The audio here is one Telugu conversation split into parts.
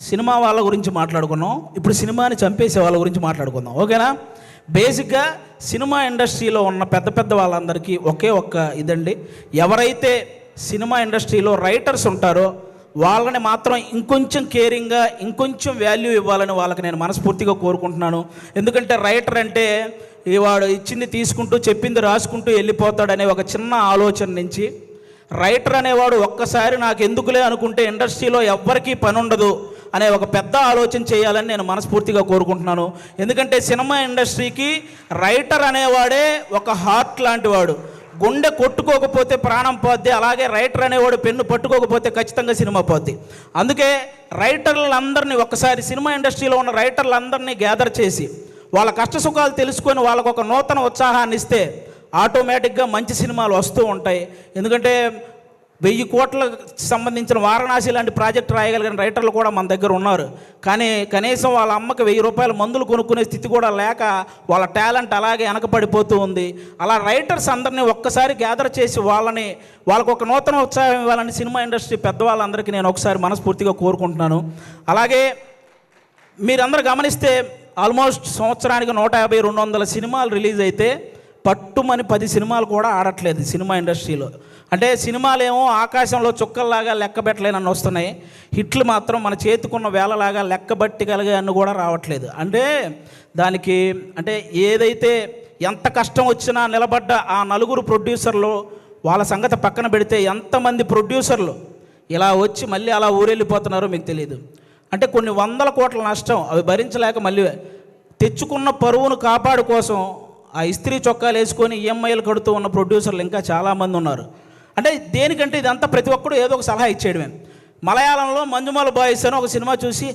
సినిమా వాళ్ళ గురించి మాట్లాడుకున్నాం. ఇప్పుడు సినిమాని చంపేసే వాళ్ళ గురించి మాట్లాడుకుందాం, ఓకేనా? బేసిక్గా సినిమా ఇండస్ట్రీలో ఉన్న పెద్ద పెద్ద వాళ్ళందరికీ ఒకే ఒక్క ఇదండి, ఎవరైతే సినిమా ఇండస్ట్రీలో రైటర్స్ ఉంటారో వాళ్ళని మాత్రం ఇంకొంచెం కేరింగ్గా ఇంకొంచెం వాల్యూ ఇవ్వాలని వాళ్ళకి నేను మనస్ఫూర్తిగా కోరుకుంటున్నాను. ఎందుకంటే రైటర్ అంటే వాడు ఇచ్చింది తీసుకుంటూ చెప్పింది రాసుకుంటూ వెళ్ళిపోతాడనే ఒక చిన్న ఆలోచన నుంచి రైటర్ అనేవాడు ఒక్కసారి నాకు ఎందుకులే అనుకుంటే ఇండస్ట్రీలో ఎవ్వరికీ పని ఉండదు అనే ఒక పెద్ద ఆలోచన చేయాలని నేను మనస్ఫూర్తిగా కోరుకుంటున్నాను. ఎందుకంటే సినిమా ఇండస్ట్రీకి రైటర్ అనేవాడే ఒక హార్ట్ లాంటి వాడు. గుండె కొట్టుకోకపోతే ప్రాణం పోద్ది, అలాగే రైటర్ అనేవాడు పెన్ను పట్టుకోకపోతే ఖచ్చితంగా సినిమా పోద్ది. అందుకే రైటర్లందరినీ ఒక్కసారి సినిమా ఇండస్ట్రీలో ఉన్న రైటర్లందరినీ గ్యాదర్ చేసి వాళ్ళ కష్టసుఖాలు తెలుసుకొని వాళ్ళకు ఒక నూతన ఉత్సాహాన్ని ఇస్తే ఆటోమేటిక్గా మంచి సినిమాలు వస్తూ ఉంటాయి. ఎందుకంటే 1000 కోట్లకు సంబంధించిన వారణాసి లాంటి ప్రాజెక్ట్ రాయగలిగిన రైటర్లు కూడా మన దగ్గర ఉన్నారు. కానీ కనీసం వాళ్ళ అమ్మకి 1000 రూపాయల మందులు కొనుక్కునే స్థితి కూడా లేక వాళ్ళ టాలెంట్ అలాగే వెనకపడిపోతూ ఉంది. అలా రైటర్స్ అందరినీ ఒక్కసారి గ్యాదర్ చేసి వాళ్ళకు ఒక నూతన ఉత్సాహం ఇవ్వాలని సినిమా ఇండస్ట్రీ పెద్దవాళ్ళందరికీ నేను ఒకసారి మనస్ఫూర్తిగా కోరుకుంటున్నాను. అలాగే మీరందరూ గమనిస్తే ఆల్మోస్ట్ సంవత్సరానికి 150-200 సినిమాలు రిలీజ్ అయితే పట్టుమని 10 సినిమాలు కూడా ఆడట్లేదు సినిమా ఇండస్ట్రీలో. అంటే సినిమాలేమో ఆకాశంలో చుక్కల్లాగా లెక్క పెట్టలేనని వస్తున్నాయి, హిట్లు మాత్రం మన చేతికున్న వేలలాగా లెక్కబట్టగలిగే అన్ని కూడా రావట్లేదు. అంటే దానికి అంటే ఏదైతే ఎంత కష్టం వచ్చినా నిలబడ్డ ఆ 4 ప్రొడ్యూసర్లు వాళ్ళ సంగతి పక్కన పెడితే ఎంతమంది ప్రొడ్యూసర్లు ఇలా వచ్చి మళ్ళీ అలా ఊరెళ్ళిపోతున్నారో మీకు తెలియదు. అంటే కొన్ని 100 కోట్ల నష్టం అవి భరించలేక మళ్ళీ తెచ్చుకున్న పరువును కాపాడు కోసం ఆ ఇస్త్రీ చొక్కాలు వేసుకొని ఈఎంఐలు కడుతూ ఉన్న ప్రొడ్యూసర్లు ఇంకా చాలామంది ఉన్నారు. అంటే దేనికంటే ఇదంతా ప్రతి ఒక్కడు ఏదో ఒక సలహా ఇచ్చేయడమే. మలయాళంలో మంజుమాల బాయ్స్ అని ఒక సినిమా చూసి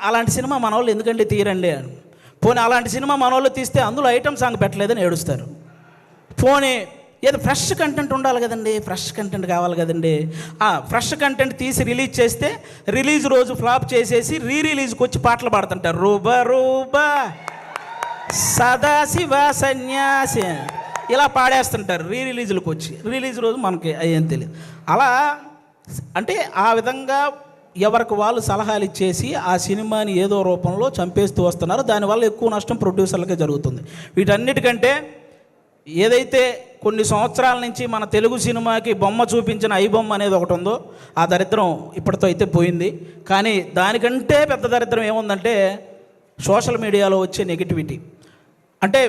అలాంటి సినిమా మన వాళ్ళు ఎందుకంటే తీరండి అని. పోనీ అలాంటి సినిమా మన వాళ్ళు తీస్తే అందులో ఐటమ్ సాంగ్ పెట్టలేదని ఏడుస్తారు. పోనీ ఏదో ఫ్రెష్ కంటెంట్ ఉండాలి కదండి, ఫ్రెష్ కంటెంట్ కావాలి కదండి. ఫ్రెష్ కంటెంట్ తీసి రిలీజ్ చేస్తే రిలీజ్ రోజు ఫ్లాప్ చేసేసి రిలీజ్కి వచ్చి పాటలు పాడుతుంటారు. రూబా రూబా సదాశివ సన్యాసి ఇలా పాడేస్తుంటారు రిలీజులకు వచ్చి. రిలీజ్ రోజు మనకి అయ్యేం తెలియదు. అలా అంటే ఆ విధంగా ఎవరికి వాళ్ళు సలహాలు ఇచ్చేసి ఆ సినిమాని ఏదో రూపంలో చంపేస్తూ వస్తున్నారు. దానివల్ల ఎక్కువ నష్టం ప్రొడ్యూసర్లకే జరుగుతుంది. వీటన్నిటికంటే ఏదైతే కొన్ని సంవత్సరాల నుంచి మన తెలుగు సినిమాకి బొమ్మ చూపించిన ఐబొమ్మ అనేది ఒకటి ఉందో ఆ దరిద్రం ఇప్పటితో అయితే పోయింది. కానీ దానికంటే పెద్ద దరిద్రం ఏముందంటే సోషల్ మీడియాలో వచ్చే నెగిటివిటీ. అంటే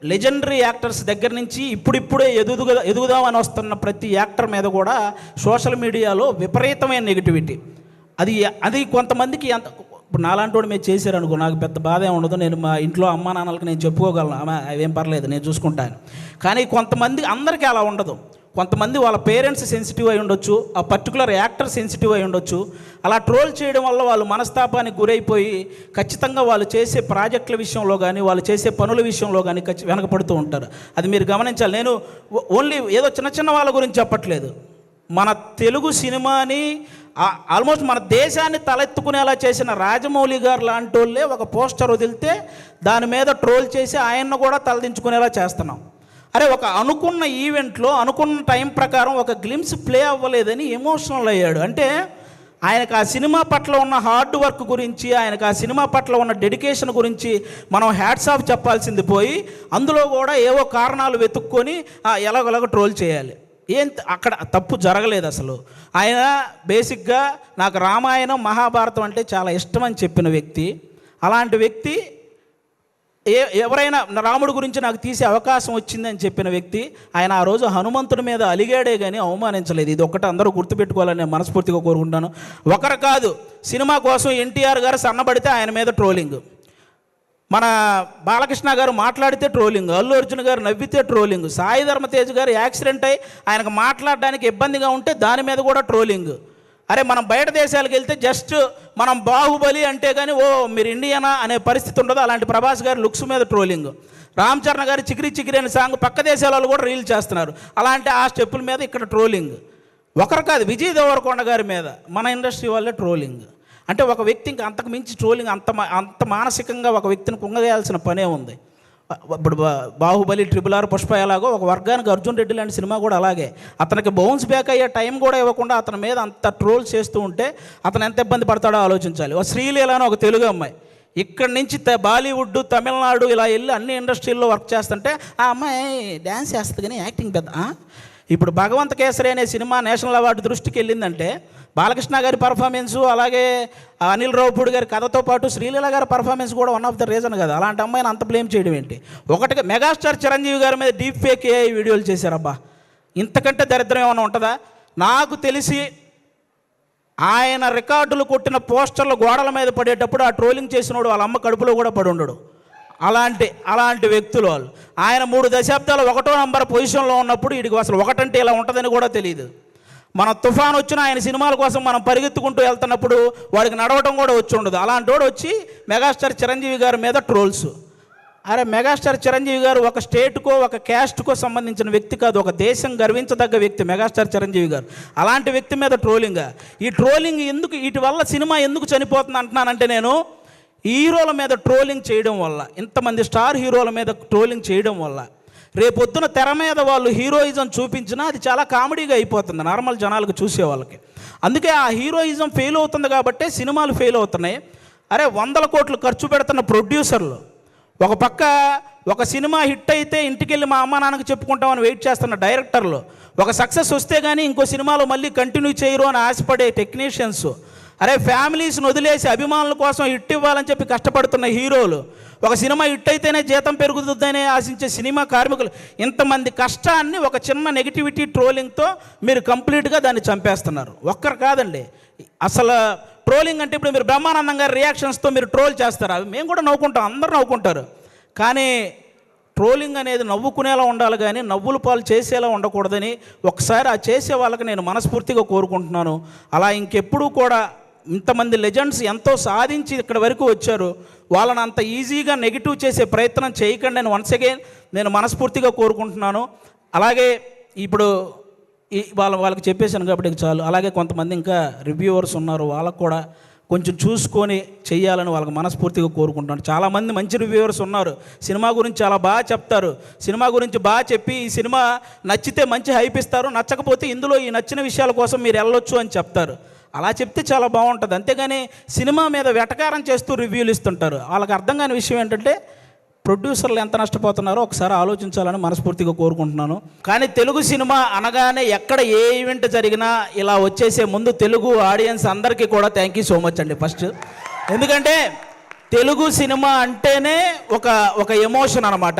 లెజెండరీ యాక్టర్స్ దగ్గర నుంచి ఇప్పుడిప్పుడే ఎదుగుదామని వస్తున్న ప్రతి యాక్టర్ మీద కూడా సోషల్ మీడియాలో విపరీతమైన నెగిటివిటీ. అది కొంతమందికి ఇప్పుడు నాలాంటి వాడు మీరు చేశారనుకో నాకు పెద్ద బాధ ఏమి ఉండదు, నేను మా ఇంట్లో అమ్మా నాన్నలకి నేను చెప్పుకోగలను, అవేం పర్లేదు నేను చూసుకుంటాను. కానీ కొంతమంది అందరికీ అలా ఉండదు. కొంతమంది వాళ్ళ పేరెంట్స్ సెన్సిటివ్ అయి ఉండొచ్చు, ఆ పర్టికులర్ యాక్టర్ సెన్సిటివ్ అయి ఉండొచ్చు. అలా ట్రోల్ చేయడం వల్ల వాళ్ళు మనస్తాపానికి గురైపోయి ఖచ్చితంగా వాళ్ళు చేసే ప్రాజెక్టుల విషయంలో కానీ వాళ్ళు చేసే పనుల విషయంలో కానీ వెనకపడుతూ ఉంటారు. అది మీరు గమనించాలి. నేను ఓన్లీ ఏదో చిన్న చిన్న వాళ్ళ గురించి చెప్పట్లేదు. మన తెలుగు సినిమాని ఆల్మోస్ట్ మన దేశాన్ని తలెత్తుకునేలా చేసిన రాజమౌళి గారు లాంటి వాళ్ళే ఒక పోస్టర్ వదిలితే దాని మీద ట్రోల్ చేసి ఆయన్ను కూడా తలదించుకునేలా చేస్తున్నాం. అరే ఒక అనుకున్న ఈవెంట్లో అనుకున్న టైం ప్రకారం ఒక గ్లిమ్స్ ప్లే అవ్వలేదని ఎమోషనల్ అయ్యాడు. అంటే ఆయనకు ఆ సినిమా పట్ల ఉన్న హార్డ్ వర్క్ గురించి, ఆయనకు ఆ సినిమా పట్ల ఉన్న డెడికేషన్ గురించి మనం హ్యాట్స్ ఆఫ్ చెప్పాల్సింది పోయి అందులో కూడా ఏవో కారణాలు వెతుక్కొని ఎలాగోలాగ ట్రోల్ చేయాలి. అక్కడ తప్పు జరగలేదు అసలు. ఆయన బేసిక్గా నాకు రామాయణం మహాభారతం అంటే చాలా ఇష్టం అని చెప్పిన వ్యక్తి. అలాంటి వ్యక్తి ఎవరైనా రాముడి గురించి నాకు తీసే అవకాశం వచ్చిందని చెప్పిన వ్యక్తి. ఆయన ఆ రోజు హనుమంతుడి మీద అలిగాడే కానీ అవమానించలేదు. ఇది ఒక్కటి అందరూ గుర్తుపెట్టుకోవాలని నేను మనస్ఫూర్తిగా కోరుకుంటాను. ఒకరు కాదు, సినిమా కోసం ఎన్టీఆర్ గారు సన్నబడితే ఆయన మీద ట్రోలింగ్, మన బాలకృష్ణ గారు మాట్లాడితే ట్రోలింగ్, అల్లు అర్జున్ గారు నవ్వితే ట్రోలింగ్, సాయి ధర్మతేజ్ గారు యాక్సిడెంట్ అయ్యి ఆయనకు మాట్లాడడానికి ఇబ్బందిగా ఉంటే దాని మీద కూడా ట్రోలింగ్. అరే మనం బయట దేశాలకు వెళ్తే జస్ట్ మనం బాహుబలి అంటే కానీ మీరు ఇండియనా అనే పరిస్థితి ఉండదు. అలాంటి ప్రభాస్ గారు లుక్స్ మీద ట్రోలింగ్, రామ్ చరణ్ గారు చికిరి చికిరి అనే సాంగ్ పక్క దేశాల వాళ్ళు కూడా రీల్ చేస్తున్నారు. అలాంటి ఆ స్టెప్పుల మీద ఇక్కడ ట్రోలింగ్. ఒకరు కాదు, విజయ్ దేవరకొండ గారి మీద మన ఇండస్ట్రీ వాళ్ళే ట్రోలింగ్. అంటే ఒక వ్యక్తి ఇంకా అంతకు మించి ట్రోలింగ్ అంత మానసికంగా ఒక వ్యక్తిని కుంగవేయాల్సిన పనే ఉంది. ఇప్పుడు బాహుబలి, RRR, పుష్ప ఎలాగో ఒక వర్గానికి అర్జున్ రెడ్డి లాంటి సినిమా కూడా అలాగే. అతనికి బౌన్స్ బ్యాక్ అయ్యే టైం కూడా ఇవ్వకుండా అతని మీద అంత ట్రోల్ చేస్తూ ఉంటే అతను ఎంత ఇబ్బంది పడతాడో ఆలోచించాలి. ఒక శ్రీలీల అని ఒక తెలుగు అమ్మాయి ఇక్కడి నుంచి బాలీవుడ్, తమిళనాడు ఇలా వెళ్ళి అన్ని ఇండస్ట్రీల్లో వర్క్ చేస్తుంటే ఆ అమ్మాయి డ్యాన్స్ చేస్తుంది కానీ యాక్టింగ్ పెద్ద. ఇప్పుడు భగవంత్ కేసరి అనే సినిమా నేషనల్ అవార్డు దృష్టికి వెళ్ళిందంటే బాలకృష్ణ గారి పర్ఫార్మెన్సు, అలాగే అనిల్ రావుపూడి గారి కథతో పాటు శ్రీలీల గారి పర్ఫార్మెన్స్ కూడా వన్ ఆఫ్ ద రీజన్ కదా. అలాంటి అమ్మాయిని అంత బ్లేమ్ చేయడం ఏంటి? ఒకటిగా మెగాస్టార్ చిరంజీవి గారి మీద డీప్ ఫేక్ AI వీడియోలు చేశారబ్బా. ఇంతకంటే దరిద్రం ఏమైనా ఉంటుందా? నాకు తెలిసి ఆయన రికార్డులు కొట్టిన పోస్టర్లు గోడల మీద పడేటప్పుడు ఆ ట్రోలింగ్ చేసినోడు వాళ్ళ అమ్మ కడుపులో కూడా పడి ఉండడు. అలాంటి వ్యక్తులు వాళ్ళు. ఆయన 3 దశాబ్దాలు 1వ నంబర్ పొజిషన్లో ఉన్నప్పుడు వీడికి అసలు ఒకటంటే ఇలా ఉంటుందని కూడా తెలియదు. మన తుఫాన్ వచ్చిన ఆయన సినిమాల కోసం మనం పరిగెత్తుకుంటూ వెళ్తున్నప్పుడు వాడికి నడవటం కూడా వచ్చి ఉండదు. అలాంటి వాడు వచ్చి మెగాస్టార్ చిరంజీవి గారి మీద ట్రోల్స్. అరే మెగాస్టార్ చిరంజీవి గారు ఒక స్టేట్కో ఒక క్యాస్ట్కో సంబంధించిన వ్యక్తి కాదు, ఒక దేశం గర్వించదగ్గ వ్యక్తి మెగాస్టార్ చిరంజీవి గారు. అలాంటి వ్యక్తి మీద ట్రోలింగ్. ఈ ట్రోలింగ్ ఎందుకు, వీటి వల్ల సినిమా ఎందుకు చనిపోతుంది అంటున్నానంటే, నేను హీరోల మీద ట్రోలింగ్ చేయడం వల్ల, ఇంతమంది స్టార్ హీరోల మీద ట్రోలింగ్ చేయడం వల్ల రేపొద్దున తెర మీద వాళ్ళు హీరోయిజం చూపించినా అది చాలా కామెడీగా అయిపోతుంది నార్మల్ జనాలకు, చూసే వాళ్ళకి. అందుకే ఆ హీరోయిజం ఫెయిల్ అవుతుంది కాబట్టి సినిమాలు ఫెయిల్ అవుతున్నాయి. అరే 100 కోట్లు ఖర్చు పెడుతున్న ప్రొడ్యూసర్లు ఒక పక్క ఒక సినిమా హిట్ అయితే ఇంటికెళ్ళి మా అమ్మ నాన్నకి చెప్పుకుంటామని వెయిట్ చేస్తున్న డైరెక్టర్లు, ఒక సక్సెస్ వస్తే కానీ ఇంకో సినిమాలో మళ్ళీ కంటిన్యూ చేయరు అని ఆశపడే టెక్నీషియన్స్, అరే ఫ్యామిలీస్ని వదిలేసి అభిమానుల కోసం హిట్ ఇవ్వాలని చెప్పి కష్టపడుతున్న హీరోలు, ఒక సినిమా హిట్ అయితేనే జీతం పెరుగుతుందనే ఆశించే సినిమా కార్మికులు, ఇంతమంది కష్టాన్ని ఒక చిన్న నెగిటివిటీ ట్రోలింగ్తో మీరు కంప్లీట్గా దాన్ని చంపేస్తున్నారు. ఒక్కరు కాదండి, అసలు ట్రోలింగ్ అంటే ఇప్పుడు మీరు బ్రహ్మానందం గారి రియాక్షన్స్తో మీరు ట్రోల్ చేస్తారు, అవి మేము కూడా నవ్వుకుంటాం, అందరూ నవ్వుకుంటారు. కానీ ట్రోలింగ్ అనేది నవ్వుకునేలా ఉండాలి కానీ నవ్వుల పాలు చేసేలా ఉండకూడదని ఒకసారి ఆ చేసే వాళ్ళకి నేను మనస్ఫూర్తిగా కోరుకుంటున్నాను. అలా ఇంకెప్పుడూ కూడా ఇంతమంది లెజెండ్స్ ఎంతో సాధించి ఇక్కడ వరకు వచ్చారు, వాళ్ళని అంత ఈజీగా నెగిటివ్ చేసే ప్రయత్నం చేయకండి అని వన్స్ అగైన్ నేను మనస్ఫూర్తిగా కోరుకుంటున్నాను. అలాగే ఇప్పుడు వాళ్ళకి చెప్పేశాను కాబట్టి చాలు. అలాగే కొంతమంది ఇంకా రివ్యూవర్స్ ఉన్నారు, వాళ్ళకు కూడా కొంచెం చూసుకొని చెయ్యాలని వాళ్ళకి మనస్ఫూర్తిగా కోరుకుంటున్నాను. చాలామంది మంచి రివ్యూవర్స్ ఉన్నారు, సినిమా గురించి చాలా బాగా చెప్తారు, సినిమా గురించి బాగా చెప్పి ఈ సినిమా నచ్చితే మంచి హైప్ ఇస్తారు, నచ్చకపోతే ఇందులో ఈ నచ్చిన విషయాల కోసం మీరు వెళ్ళొచ్చు అని చెప్తారు. అలా చెప్తే చాలా బాగుంటుంది. అంతేగాని సినిమా మీద వెటకారం చేస్తూ రివ్యూలు ఇస్తుంటారు. వాళ్ళకి అర్థం కాని విషయం ఏంటంటే ప్రొడ్యూసర్లు ఎంత నష్టపోతున్నారో ఒకసారి ఆలోచించాలని మనస్ఫూర్తిగా కోరుకుంటున్నాను. కానీ తెలుగు సినిమా అనగానే ఎక్కడ ఏ ఈవెంట్ జరిగినా ఇలా వచ్చేసే ముందు తెలుగు ఆడియన్స్ అందరికీ కూడా థ్యాంక్ యూ సో మచ్ అండి ఫస్ట్. ఎందుకంటే తెలుగు సినిమా అంటేనే ఒక ఎమోషన్ అనమాట.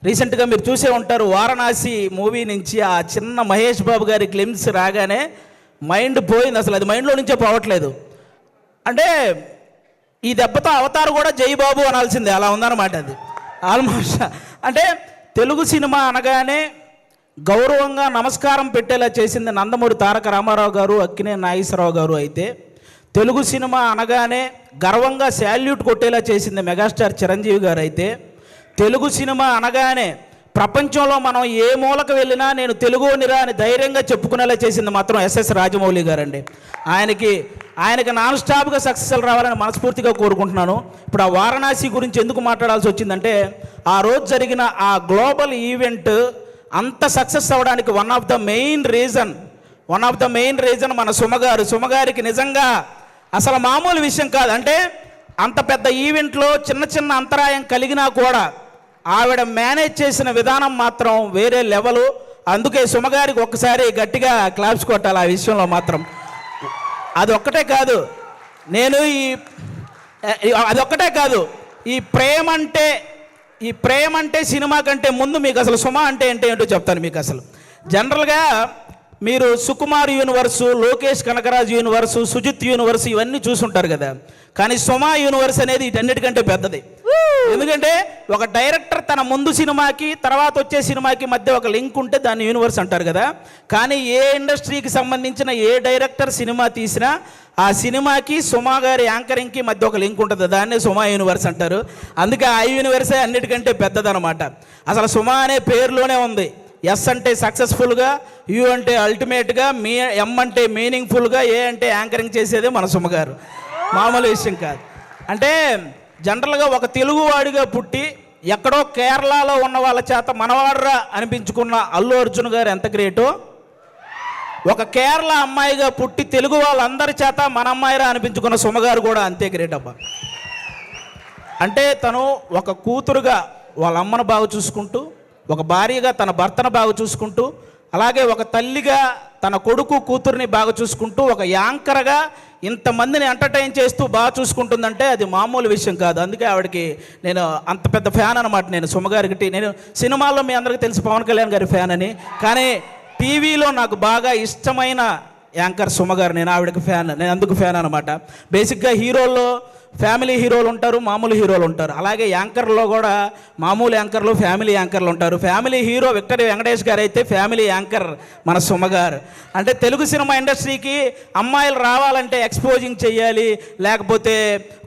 రీసెంట్గా మీరు చూసే ఉంటారు, వారణాసి మూవీ నుంచి ఆ చిన్న మహేష్ బాబు గారి గ్లిమ్స్ రాగానే మైండ్ పోయింది, అసలు అది మైండ్లో నుంచే పోవట్లేదు. అంటే ఈ దెబ్బతో అవతారు కూడా జై బాబు అనాల్సిందే, అలా ఉందన్నమాట అది ఆల్మోస్ట్. అంటే తెలుగు సినిమా అనగానే గౌరవంగా నమస్కారం పెట్టేలా చేసింది నందమూరి తారక రామారావు గారు, అక్కినేని నాగేశ్వరరావు గారు అయితే, తెలుగు సినిమా అనగానే గర్వంగా శాల్యూట్ కొట్టేలా చేసింది మెగాస్టార్ చిరంజీవి గారు అయితే, తెలుగు సినిమా అనగానే ప్రపంచంలో మనం ఏ మూలకు వెళ్ళినా నేను తెలుగునిరా అని ధైర్యంగా చెప్పుకునేలా చేసింది మాత్రం SS రాజమౌళి గారండి. ఆయనకి నాన్ స్టాప్గా సక్సెస్లు రావాలని మనస్ఫూర్తిగా కోరుకుంటున్నాను. ఇప్పుడు ఆ వారణాసి గురించి ఎందుకు మాట్లాడాల్సి వచ్చిందంటే, ఆ రోజు జరిగిన ఆ గ్లోబల్ ఈవెంట్ అంత సక్సెస్ అవ్వడానికి one of the main reason మన సుమగారికి నిజంగా అసలు మామూలు విషయం కాదు. అంటే అంత పెద్ద ఈవెంట్లో చిన్న అంతరాయం కలిగినా కూడా ఆవిడ మేనేజ్ చేసిన విధానం మాత్రం వేరే లెవెలు. అందుకే సుమగారికి ఒక్కసారి గట్టిగా క్లాప్స్ కొట్టాలి ఆ విషయంలో మాత్రం. అదొక్కటే కాదు, ఈ ప్రేమ అంటే సినిమా కంటే ముందు మీకు అసలు సుమ అంటే ఏంటో చెప్తాను మీకు. అసలు జనరల్గా మీరు Sukumar universe, Lokesh Kanagaraj universe, Sujeeth universe ఇవన్నీ చూసుంటారు కదా. కానీ సుమ యూనివర్స్ అనేది వీటన్నిటికంటే పెద్దది. ఎందుకంటే ఒక డైరెక్టర్ తన ముందు సినిమాకి తర్వాత వచ్చే సినిమాకి మధ్య ఒక లింక్ ఉంటే దాన్ని యూనివర్స్ అంటారు కదా. కానీ ఏ ఇండస్ట్రీకి సంబంధించిన ఏ డైరెక్టర్ సినిమా తీసినా ఆ సినిమాకి సుమ గారి యాంకరింగ్కి మధ్య ఒక లింక్ ఉంటుంది, దాన్నే సుమ యూనివర్స్ అంటారు. అందుకే ఆ యూనివర్సే అన్నిటికంటే పెద్దదనమాట. అసలు సుమ అనే పేరులోనే ఉంది. ఎస్ అంటే సక్సెస్ఫుల్గా, యూ అంటే అల్టిమేట్గా, ఎం అంటే మీనింగ్ఫుల్గా, ఏ అంటే యాంకరింగ్ చేసేదే మన సుమ గారు. మామూలు విషయం కాదు. అంటే జనరల్గా ఒక తెలుగువాడిగా పుట్టి ఎక్కడో కేరళలో ఉన్న వాళ్ళ చేత మనవాడరా అనిపించుకున్న అల్లు అర్జున్ గారు ఎంత గ్రేటో, ఒక కేరళ అమ్మాయిగా పుట్టి తెలుగు వాళ్ళందరి చేత మన అమ్మాయిరా అనిపించుకున్న సుమగారు కూడా అంతే గ్రేట్ అబ్బా. అంటే తను ఒక కూతురుగా వాళ్ళ అమ్మను బాగా చూసుకుంటూ, ఒక భార్యగా తన భర్తను బాగా చూసుకుంటూ, అలాగే ఒక తల్లిగా తన కొడుకు కూతుర్ని బాగా చూసుకుంటూ, ఒక యాంకర్గా ఇంతమందిని ఎంటర్టైన్ చేస్తూ బాగా చూసుకుంటుందంటే అది మామూలు విషయం కాదు. అందుకే ఆవిడకి నేను అంత పెద్ద ఫ్యాన్ అనమాట. నేను సుమగారికి, నేను సినిమాల్లో మీ అందరికీ తెలిసి పవన్ కళ్యాణ్ గారి ఫ్యాన్ అని, కానీ టీవీలో నాకు బాగా ఇష్టమైన యాంకర్ సుమగారు. నేను ఆవిడకి ఫ్యాన్, నేను అందుకు ఫ్యాన్ అనమాట. బేసిక్గా హీరోల్లో ఫ్యామిలీ హీరోలు ఉంటారు, మామూలు హీరోలు ఉంటారు. అలాగే యాంకర్లో కూడా మామూలు యాంకర్లు, ఫ్యామిలీ యాంకర్లు ఉంటారు. ఫ్యామిలీ హీరో విక్టరీ వెంకటేష్ గారు అయితే ఫ్యామిలీ యాంకర్ మన సుమగారు. అంటే తెలుగు సినిమా ఇండస్ట్రీకి అమ్మాయిలు రావాలంటే ఎక్స్పోజింగ్ చేయాలి, లేకపోతే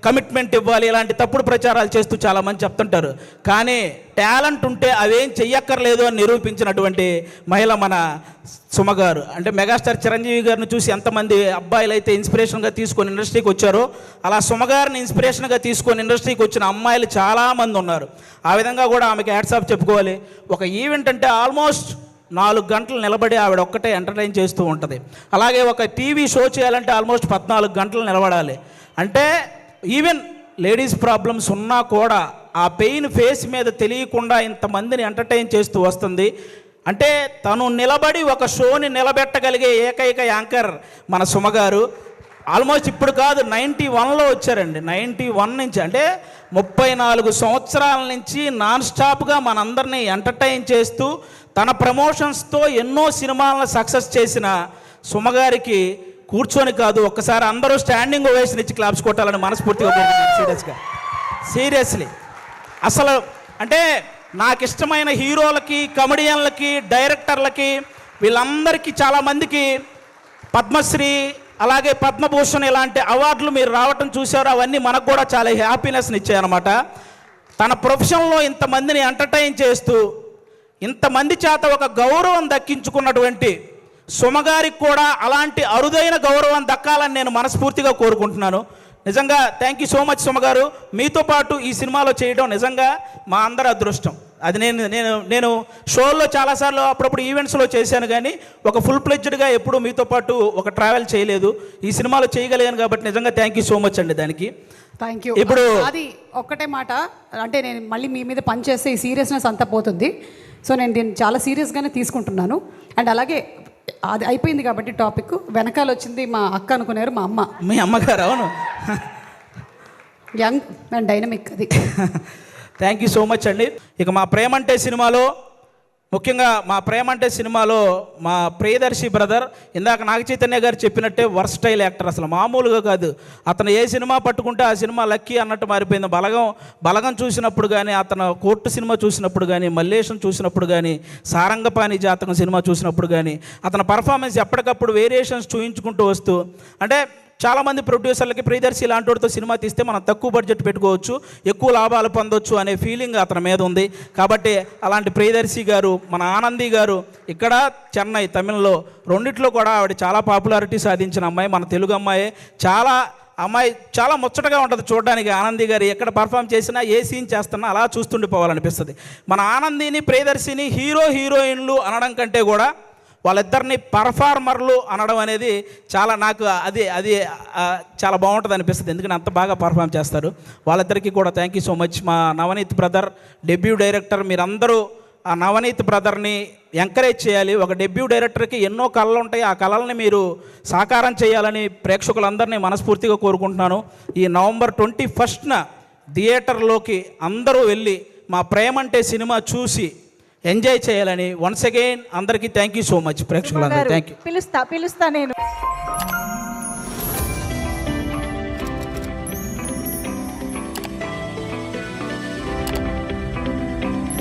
కమిట్మెంట్ ఇవ్వాలి, ఇలాంటి తప్పుడు ప్రచారాలు చేస్తూ చాలామంది చెప్తుంటారు. కానీ టాలెంట్ ఉంటే అవేం చెయ్యక్కర్లేదు అని నిరూపించినటువంటి మహిళ మన సుమగారు. అంటే మెగాస్టార్ చిరంజీవి గారిని చూసి ఎంతమంది అబ్బాయిలు అయితే ఇన్స్పిరేషన్గా తీసుకొని ఇండస్ట్రీకి వచ్చారో, అలా సుమగారిని ఇన్స్పిరేషన్గా తీసుకొని ఇండస్ట్రీకి వచ్చిన అమ్మాయిలు చాలామంది ఉన్నారు. ఆ విధంగా కూడా ఆమెకి హ్యాట్స్ ఆఫ్ చెప్పుకోవాలి. ఒక ఈవెంట్ అంటే ఆల్మోస్ట్ 4 గంటలు నిలబడి ఆవిడ ఒక్కటే ఎంటర్టైన్ చేస్తూ ఉంటుంది. అలాగే ఒక టీవీ షో చేయాలంటే ఆల్మోస్ట్ 14 గంటలు నిలబడాలి. అంటే ఈవెన్ లేడీస్ ప్రాబ్లమ్స్ ఉన్నా కూడా ఆ పెయిన్ ఫేస్ మీద తెలియకుండా ఇంతమందిని ఎంటర్టైన్ చేస్తూ వస్తుంది. అంటే తను నిలబడి ఒక షోని నిలబెట్టగలిగే ఏకైక యాంకర్ మన సుమగారు. ఆల్మోస్ట్ ఇప్పుడు కాదు, 91లో వచ్చారండి. 91 నుంచి, అంటే 34 సంవత్సరాల నుంచి నాన్ స్టాప్గా మనందరినీ ఎంటర్టైన్ చేస్తూ తన ప్రమోషన్స్తో ఎన్నో సినిమాలను సక్సెస్ చేసిన సుమగారికి కూర్చొని కాదు, ఒక్కసారి అందరూ స్టాండింగ్ ఓవేషన్ ఇచ్చి క్లాప్స్ కొట్టాలని మనస్ఫూర్తిగా కోరుకుంటున్నాను. సీరియస్లీ అసలు అంటే నాకు ఇష్టమైన హీరోలకి, కమెడియన్లకి, డైరెక్టర్లకి, వీళ్ళందరికీ చాలామందికి పద్మశ్రీ అలాగే పద్మభూషణ్ ఇలాంటి అవార్డులు మీరు రావటం చూశారు. అవన్నీ మనకు కూడా చాలా హ్యాపీనెస్ని ఇచ్చాయన్నమాట. తన ప్రొఫెషన్లో ఇంతమందిని ఎంటర్టైన్ చేస్తూ ఇంతమంది చేత ఒక గౌరవం దక్కించుకున్నటువంటి సుమగారికి కూడా అలాంటి అరుదైన గౌరవం దక్కాలని నేను మనస్ఫూర్తిగా కోరుకుంటున్నాను. నిజంగా థ్యాంక్ యూ సో మచ్ సుమగారు. మీతో పాటు ఈ సినిమాలో చేయడం నిజంగా మా అందరి అదృష్టం. అది నేను షోల్లో చాలాసార్లు అప్పుడప్పుడు ఈవెంట్స్లో చేశాను, కానీ ఒక ఫుల్ ప్లెడ్జ్డ్గా ఎప్పుడు మీతో పాటు ఒక ట్రావెల్ చేయలేదు. ఈ సినిమాలో చేయగలిగాను కాబట్టి నిజంగా థ్యాంక్ యూ సో మచ్ అండి. దానికి థ్యాంక్ యూ. ఇప్పుడు అది ఒక్కటే మాట, అంటే నేను మళ్ళీ మీ మీద పనిచేస్తే ఈ సీరియస్నెస్ అంతా పోతుంది. సో నేను దీన్ని చాలా సీరియస్గానే తీసుకుంటున్నాను. అండ్ అలాగే అది అయిపోయింది కాబట్టి టాపిక్ వెనకాల వచ్చింది మా అక్క అనుకున్నారు, మా అమ్మ. మీ అమ్మగారు? అవును, యంగ్ అండ్ డైనమిక్. అది థ్యాంక్ యూ సో మచ్ అండి. ఇక మా ప్రేమంటే సినిమాలో, ముఖ్యంగా మా ప్రేమంటే సినిమాలో మా ప్రియదర్శి బ్రదర్, ఇందాక నాగ చైతన్య గారు చెప్పినట్టే వర్స్టైల్ యాక్టర్, అసలు మామూలుగా కాదు. అతను ఏ సినిమా పట్టుకుంటే ఆ సినిమా లక్కీ అన్నట్టు మారిపోయింది. బలగం చూసినప్పుడు కానీ, అతను కోర్టు సినిమా చూసినప్పుడు కానీ, మల్లేశం చూసినప్పుడు కానీ, సారంగపాణి జాతకం సినిమా చూసినప్పుడు కానీ, అతని పర్ఫార్మెన్స్ ఎప్పటికప్పుడు వేరియేషన్స్ చూయించుకుంటూ వస్తూ, అంటే చాలామంది ప్రొడ్యూసర్లకి ప్రియదర్శి ఇలాంటి వాడితో సినిమా తీస్తే మనం తక్కువ బడ్జెట్ పెట్టుకోవచ్చు, ఎక్కువ లాభాలు పొందొచ్చు అనే ఫీలింగ్ అతని మీద ఉంది. కాబట్టి అలాంటి ప్రియదర్శి గారు, మన ఆనంది గారు ఇక్కడ చెన్నై, తమిళ్లో రెండిట్లో కూడా ఆవిడ చాలా పాపులారిటీ సాధించిన అమ్మాయి, మన తెలుగు అమ్మాయి. చాలా ముచ్చటగా ఉంటుంది చూడడానికి. ఆనంది గారు ఎక్కడ పర్ఫామ్ చేసినా, ఏ సీన్ చేస్తున్నా అలా చూస్తుండిపోవాలనిపిస్తుంది. మన ఆనందిని, ప్రియదర్శిని హీరోయిన్లు అనడం కంటే కూడా వాళ్ళిద్దరిని పర్ఫార్మర్లు అనడం అనేది నాకు అది చాలా బాగుంటుంది అనిపిస్తుంది. ఎందుకంటే అంత బాగా పర్ఫామ్ చేస్తారు. వాళ్ళిద్దరికీ కూడా థ్యాంక్ యూ సో మచ్. మా నవనీత్ బ్రదర్, డెబ్యూ డైరెక్టర్, మీరందరూ ఆ నవనీత్ బ్రదర్ని ఎంకరేజ్ చేయాలి. ఒక డెబ్యూ డైరెక్టర్కి ఎన్నో కళలు ఉంటాయి, ఆ కళల్ని మీరు సాకారం చేయాలని ప్రేక్షకులందరినీ మనస్ఫూర్తిగా కోరుకుంటున్నాను. ఈ నవంబర్ 21న థియేటర్లోకి అందరూ వెళ్ళి మా ప్రేమంటే సినిమా చూసి ఎంజాయ్ చేయాలని వన్స్ అగైన్ అందరికీ థ్యాంక్ యూ సో మచ్. ప్రేక్షకులందరూ థ్యాంక్ యూ. పిలుస్తా నేను.